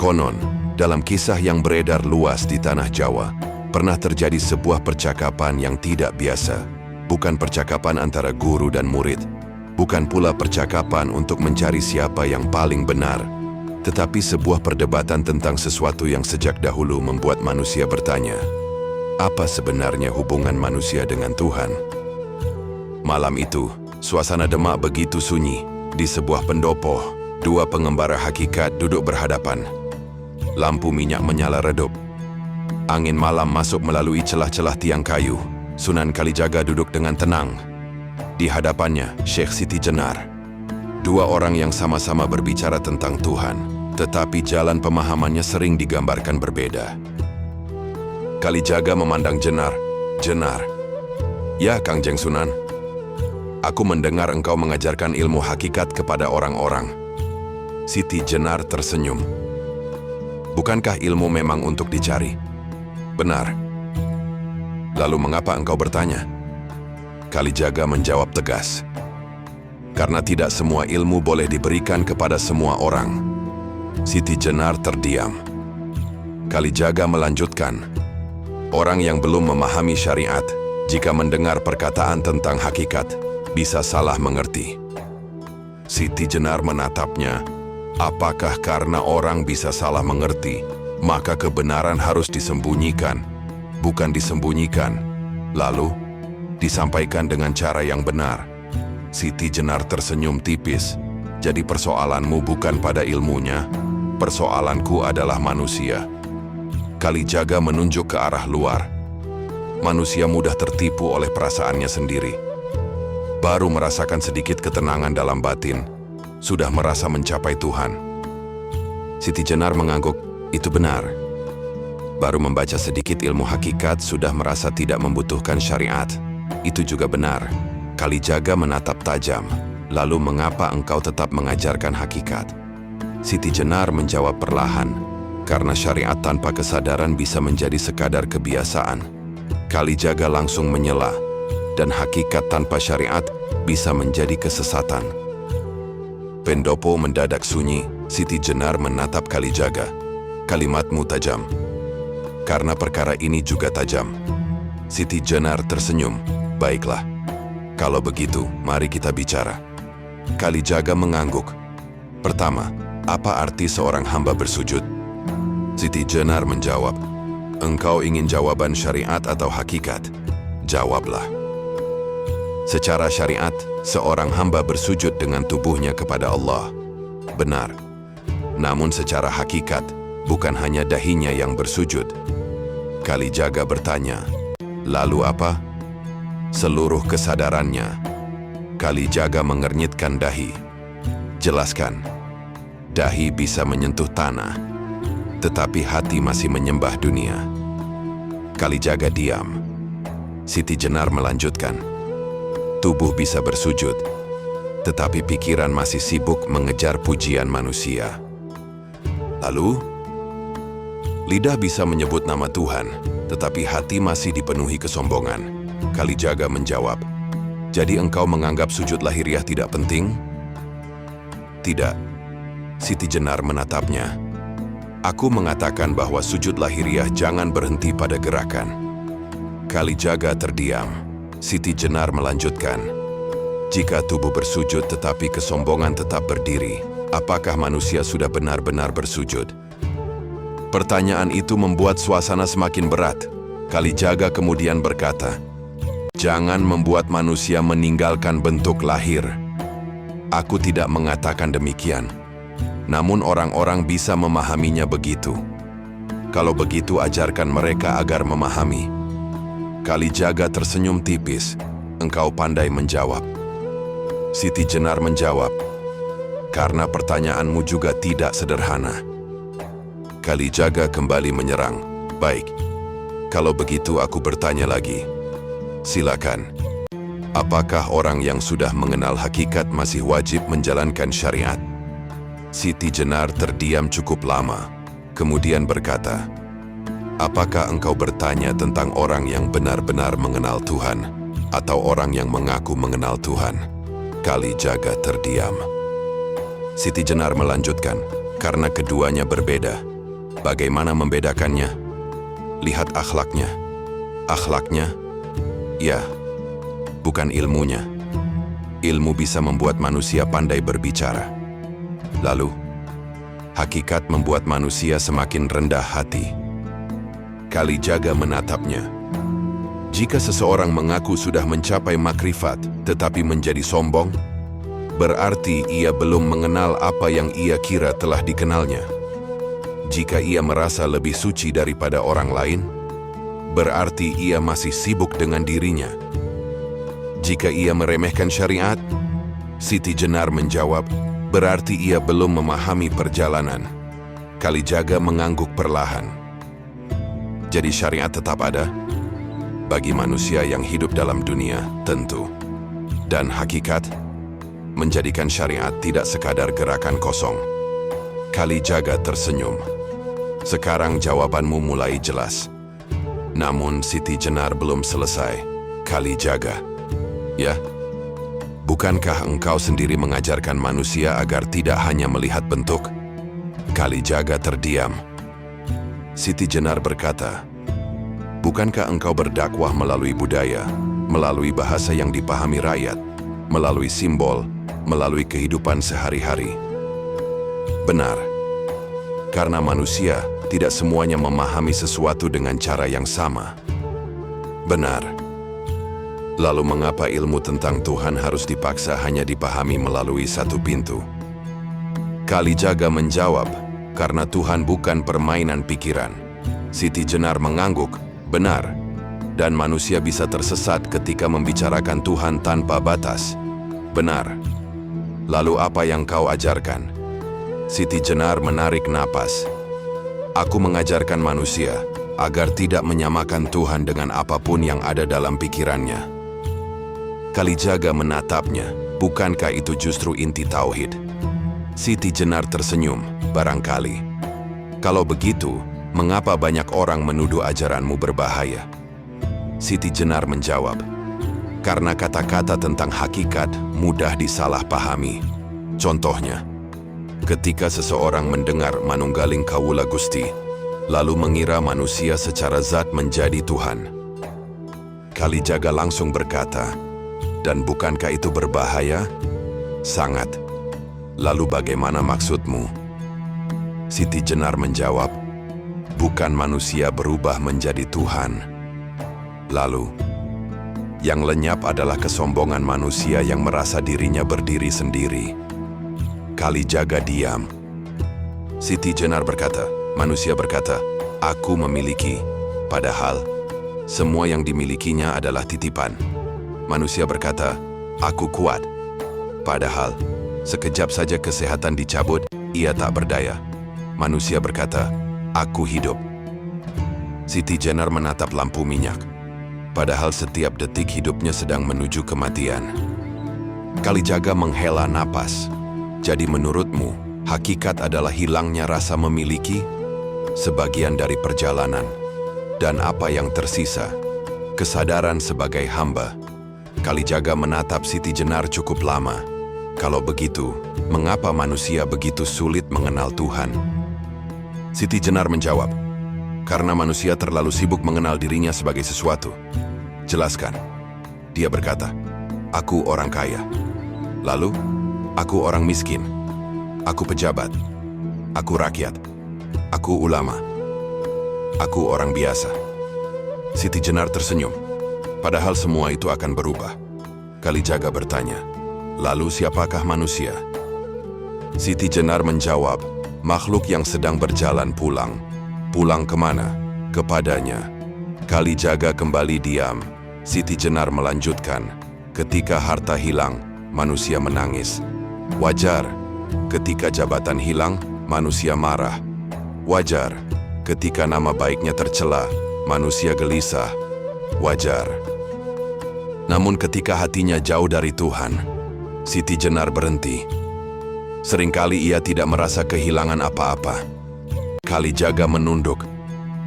Konon, dalam kisah yang beredar luas di tanah Jawa, pernah terjadi sebuah percakapan yang tidak biasa. Bukan percakapan antara guru dan murid, bukan pula percakapan untuk mencari siapa yang paling benar, tetapi sebuah perdebatan tentang sesuatu yang sejak dahulu membuat manusia bertanya, apa sebenarnya hubungan manusia dengan Tuhan? Malam itu, suasana demak begitu sunyi. Di sebuah pendopo, dua pengembara hakikat duduk berhadapan. Lampu minyak menyala redup. Angin malam masuk melalui celah-celah tiang kayu. Sunan Kalijaga duduk dengan tenang. Di hadapannya, Syekh Siti Jenar. Dua orang yang sama-sama berbicara tentang Tuhan, tetapi jalan pemahamannya sering digambarkan berbeda. Kalijaga memandang Jenar. Jenar, ya Kangjeng Sunan, aku mendengar engkau mengajarkan ilmu hakikat kepada orang-orang. Siti Jenar tersenyum. Bukankah ilmu memang untuk dicari? Benar. Lalu mengapa engkau bertanya? Kalijaga menjawab tegas. Karena tidak semua ilmu boleh diberikan kepada semua orang. Siti Jenar terdiam. Kalijaga melanjutkan. Orang yang belum memahami syariat, jika mendengar perkataan tentang hakikat, bisa salah mengerti. Siti Jenar menatapnya. Apakah karena orang bisa salah mengerti, maka kebenaran harus disembunyikan? Bukan disembunyikan, lalu disampaikan dengan cara yang benar. Siti Jenar tersenyum tipis. Jadi persoalanmu bukan pada ilmunya, persoalanku adalah manusia. Kalijaga menunjuk ke arah luar. Manusia mudah tertipu oleh perasaannya sendiri. Baru merasakan sedikit ketenangan dalam batin, sudah merasa mencapai Tuhan. Siti Jenar mengangguk, itu benar. Baru membaca sedikit ilmu hakikat sudah merasa tidak membutuhkan syariat. Itu juga benar. Kalijaga menatap tajam. Lalu mengapa engkau tetap mengajarkan hakikat? Siti Jenar menjawab perlahan. Karena syariat tanpa kesadaran bisa menjadi sekadar kebiasaan. Kalijaga langsung menyela. Dan hakikat tanpa syariat bisa menjadi kesesatan. Pendopo mendadak sunyi. Siti Jenar menatap Kalijaga. Kalimatmu tajam. Karena perkara ini juga tajam. Siti Jenar tersenyum. Baiklah. Kalau begitu, mari kita bicara. Kalijaga mengangguk. Pertama, apa arti seorang hamba bersujud? Siti Jenar menjawab. Engkau ingin jawaban syariat atau hakikat? Jawablah. Secara syariat, seorang hamba bersujud dengan tubuhnya kepada Allah. Benar. Namun secara hakikat, bukan hanya dahinya yang bersujud. Kalijaga bertanya, lalu apa? Seluruh kesadarannya. Kalijaga mengernyitkan dahi. Jelaskan. Dahi bisa menyentuh tanah, tetapi hati masih menyembah dunia. Kalijaga diam. Siti Jenar melanjutkan. Tubuh bisa bersujud, tetapi pikiran masih sibuk mengejar pujian manusia. Lalu, lidah bisa menyebut nama Tuhan, tetapi hati masih dipenuhi kesombongan. Kalijaga menjawab, jadi engkau menganggap sujud lahiriah tidak penting? Tidak. Siti Jenar menatapnya. Aku mengatakan bahwa sujud lahiriah jangan berhenti pada gerakan. Kalijaga terdiam. Siti Jenar melanjutkan. Jika tubuh bersujud tetapi kesombongan tetap berdiri, apakah manusia sudah benar-benar bersujud? Pertanyaan itu membuat suasana semakin berat. Kalijaga kemudian berkata, jangan membuat manusia meninggalkan bentuk lahir. Aku tidak mengatakan demikian. Namun orang-orang bisa memahaminya begitu. Kalau begitu ajarkan mereka agar memahami. Kalijaga tersenyum tipis. Engkau pandai menjawab. Siti Jenar menjawab, karena pertanyaanmu juga tidak sederhana. Kalijaga kembali menyerang. Baik, kalau begitu aku bertanya lagi. Silakan. Apakah orang yang sudah mengenal hakikat masih wajib menjalankan syariat? Siti Jenar terdiam cukup lama, kemudian berkata, apakah engkau bertanya tentang orang yang benar-benar mengenal Tuhan, atau orang yang mengaku mengenal Tuhan? Kalijaga terdiam. Siti Jenar melanjutkan, karena keduanya berbeda. Bagaimana membedakannya? Lihat akhlaknya. Akhlaknya? Ya, bukan ilmunya. Ilmu bisa membuat manusia pandai berbicara. Lalu, hakikat membuat manusia semakin rendah hati. Kalijaga menatapnya. Jika seseorang mengaku sudah mencapai makrifat tetapi menjadi sombong, berarti ia belum mengenal apa yang ia kira telah dikenalnya. Jika ia merasa lebih suci daripada orang lain, berarti ia masih sibuk dengan dirinya. Jika ia meremehkan syariat, Siti Jenar menjawab, berarti ia belum memahami perjalanan. Kalijaga mengangguk perlahan. Jadi syariat tetap ada bagi manusia yang hidup dalam dunia, tentu. Dan hakikat menjadikan syariat tidak sekadar gerakan kosong. Kalijaga tersenyum. Sekarang jawabanmu mulai jelas. Namun Siti Jenar belum selesai. Kalijaga, ya? Bukankah engkau sendiri mengajarkan manusia agar tidak hanya melihat bentuk? Kalijaga terdiam. Siti Jenar berkata, bukankah engkau berdakwah melalui budaya, melalui bahasa yang dipahami rakyat, melalui simbol, melalui kehidupan sehari-hari? Benar. Karena manusia tidak semuanya memahami sesuatu dengan cara yang sama. Benar. Lalu mengapa ilmu tentang Tuhan harus dipaksa hanya dipahami melalui satu pintu? Kalijaga menjawab, karena Tuhan bukan permainan pikiran. Siti Jenar mengangguk, benar. Dan manusia bisa tersesat ketika membicarakan Tuhan tanpa batas. Benar. Lalu apa yang kau ajarkan? Siti Jenar menarik napas. Aku mengajarkan manusia agar tidak menyamakan Tuhan dengan apapun yang ada dalam pikirannya. Kalijaga menatapnya. Bukankah itu justru inti tauhid? Siti Jenar tersenyum, barangkali. Kalau begitu, mengapa banyak orang menuduh ajaranmu berbahaya? Siti Jenar menjawab, karena kata-kata tentang hakikat mudah disalahpahami. Contohnya, ketika seseorang mendengar manunggaling kawula Gusti, lalu mengira manusia secara zat menjadi Tuhan. Kalijaga langsung berkata, dan bukankah itu berbahaya? Sangat. Lalu bagaimana maksudmu? Siti Jenar menjawab, bukan manusia berubah menjadi Tuhan. Lalu, yang lenyap adalah kesombongan manusia yang merasa dirinya berdiri sendiri. Kalijaga diam. Siti Jenar berkata, manusia berkata, aku memiliki, padahal semua yang dimilikinya adalah titipan. Manusia berkata, aku kuat, padahal sekejap saja kesehatan dicabut, ia tak berdaya. Manusia berkata, aku hidup. Siti Jenar menatap lampu minyak, padahal setiap detik hidupnya sedang menuju kematian. Kalijaga menghela napas. Jadi menurutmu, hakikat adalah hilangnya rasa memiliki? Sebagian dari perjalanan. Dan apa yang tersisa? Kesadaran sebagai hamba. Kalijaga menatap Siti Jenar cukup lama. Kalau begitu, mengapa manusia begitu sulit mengenal Tuhan? Siti Jenar menjawab, karena manusia terlalu sibuk mengenal dirinya sebagai sesuatu. Jelaskan. Dia berkata, aku orang kaya. Lalu, aku orang miskin, aku pejabat, aku rakyat, aku ulama, aku orang biasa. Siti Jenar tersenyum, padahal semua itu akan berubah. Kalijaga bertanya, lalu siapakah manusia? Siti Jenar menjawab, makhluk yang sedang berjalan pulang. Pulang kemana? Kepadanya. Kalijaga kembali diam. Siti Jenar melanjutkan, ketika harta hilang, manusia menangis. Wajar, ketika jabatan hilang, manusia marah. Wajar, ketika nama baiknya tercela, manusia gelisah. Wajar. Namun ketika hatinya jauh dari Tuhan, Siti Jenar berhenti. Seringkali ia tidak merasa kehilangan apa-apa. Kalijaga menunduk.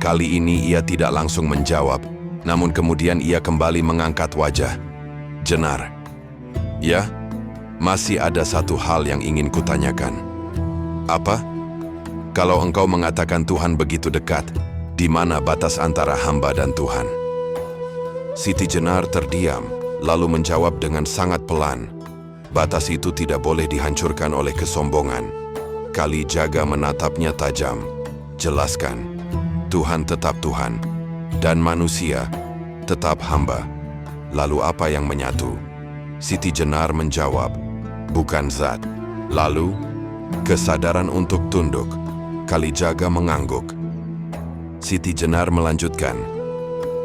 Kali ini ia tidak langsung menjawab, namun kemudian ia kembali mengangkat wajah. Jenar. Ya, masih ada satu hal yang ingin kutanyakan. Apa? Kalau engkau mengatakan Tuhan begitu dekat, di mana batas antara hamba dan Tuhan? Siti Jenar terdiam, lalu menjawab dengan sangat pelan, batas itu tidak boleh dihancurkan oleh kesombongan. Kalijaga menatapnya tajam. Jelaskan, Tuhan tetap Tuhan, dan manusia tetap hamba. Lalu apa yang menyatu? Siti Jenar menjawab, bukan zat. Lalu, kesadaran untuk tunduk. Kalijaga mengangguk. Siti Jenar melanjutkan,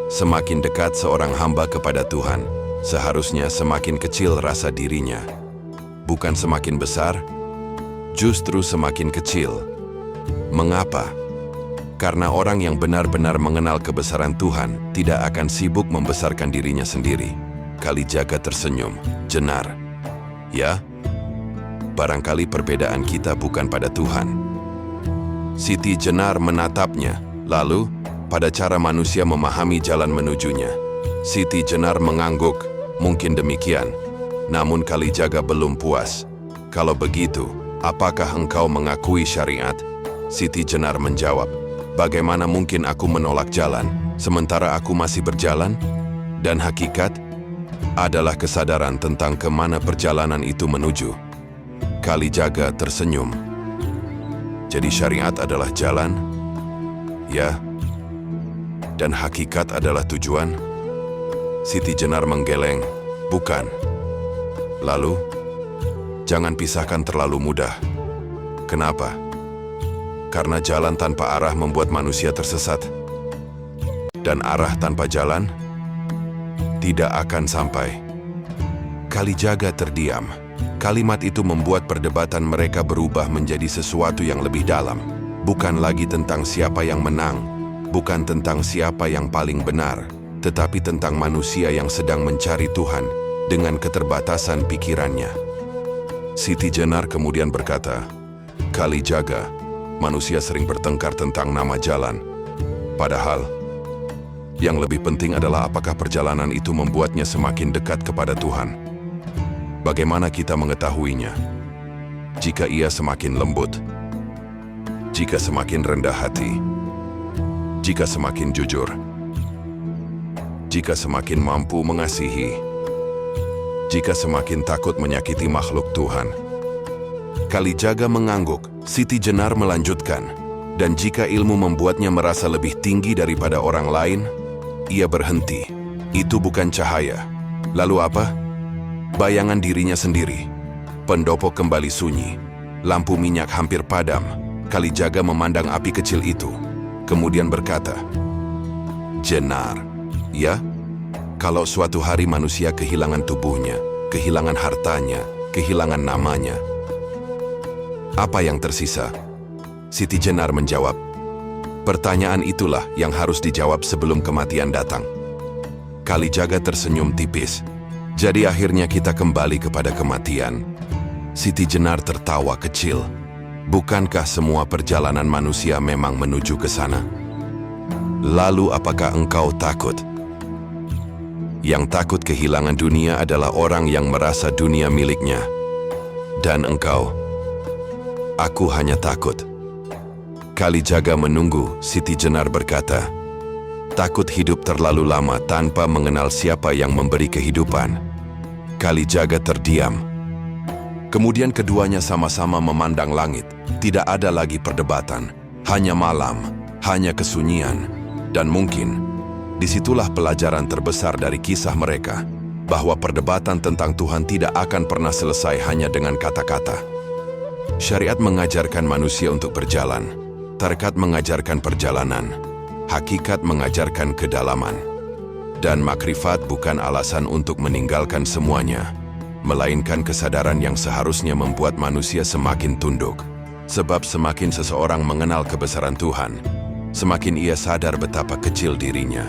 semakin dekat seorang hamba kepada Tuhan, seharusnya semakin kecil rasa dirinya. Bukan semakin besar, justru semakin kecil. Mengapa? Karena orang yang benar-benar mengenal kebesaran Tuhan tidak akan sibuk membesarkan dirinya sendiri. Kalijaga tersenyum. Jenar, ya, barangkali perbedaan kita bukan pada Tuhan. Siti Jenar menatapnya, lalu pada cara manusia memahami jalan menujunya. Siti Jenar mengangguk, mungkin demikian. Namun Kalijaga belum puas. Kalau begitu, apakah engkau mengakui syariat? Siti Jenar menjawab, bagaimana mungkin aku menolak jalan, sementara aku masih berjalan? Dan hakikat adalah kesadaran tentang kemana perjalanan itu menuju. Kalijaga tersenyum. Jadi syariat adalah jalan? Ya. Dan hakikat adalah tujuan? Siti Jenar menggeleng, bukan. Lalu, jangan pisahkan terlalu mudah. Kenapa? Karena jalan tanpa arah membuat manusia tersesat. Dan arah tanpa jalan tidak akan sampai. Kalijaga terdiam. Kalimat itu membuat perdebatan mereka berubah menjadi sesuatu yang lebih dalam. Bukan lagi tentang siapa yang menang, bukan tentang siapa yang paling benar, tetapi tentang manusia yang sedang mencari Tuhan dengan keterbatasan pikirannya. Siti Jenar kemudian berkata, Kalijaga, manusia sering bertengkar tentang nama jalan. Padahal, yang lebih penting adalah apakah perjalanan itu membuatnya semakin dekat kepada Tuhan. Bagaimana kita mengetahuinya? Jika ia semakin lembut, jika semakin rendah hati, jika semakin jujur, jika semakin mampu mengasihi, jika semakin takut menyakiti makhluk Tuhan. Kalijaga mengangguk. Siti Jenar melanjutkan, dan jika ilmu membuatnya merasa lebih tinggi daripada orang lain, ia berhenti. Itu bukan cahaya. Lalu apa? Bayangan dirinya sendiri. Pendopo kembali sunyi. Lampu minyak hampir padam. Kalijaga memandang api kecil itu. Kemudian berkata, Jenar, ya? Kalau suatu hari manusia kehilangan tubuhnya, kehilangan hartanya, kehilangan namanya, apa yang tersisa? Siti Jenar menjawab, pertanyaan itulah yang harus dijawab sebelum kematian datang. Kalijaga tersenyum tipis. Jadi akhirnya kita kembali kepada kematian. Siti Jenar tertawa kecil. Bukankah semua perjalanan manusia memang menuju ke sana? Lalu apakah engkau takut? Yang takut kehilangan dunia adalah orang yang merasa dunia miliknya. Dan engkau? Aku hanya takut. Kalijaga menunggu. Siti Jenar berkata, takut hidup terlalu lama tanpa mengenal siapa yang memberi kehidupan. Kalijaga terdiam. Kemudian keduanya sama-sama memandang langit. Tidak ada lagi perdebatan. Hanya malam, hanya kesunyian. Dan mungkin, disitulah pelajaran terbesar dari kisah mereka, bahwa perdebatan tentang Tuhan tidak akan pernah selesai hanya dengan kata-kata. Syariat mengajarkan manusia untuk berjalan. Tarekat mengajarkan perjalanan. Hakikat mengajarkan kedalaman. Dan makrifat bukan alasan untuk meninggalkan semuanya, melainkan kesadaran yang seharusnya membuat manusia semakin tunduk. Sebab semakin seseorang mengenal kebesaran Tuhan, semakin ia sadar betapa kecil dirinya.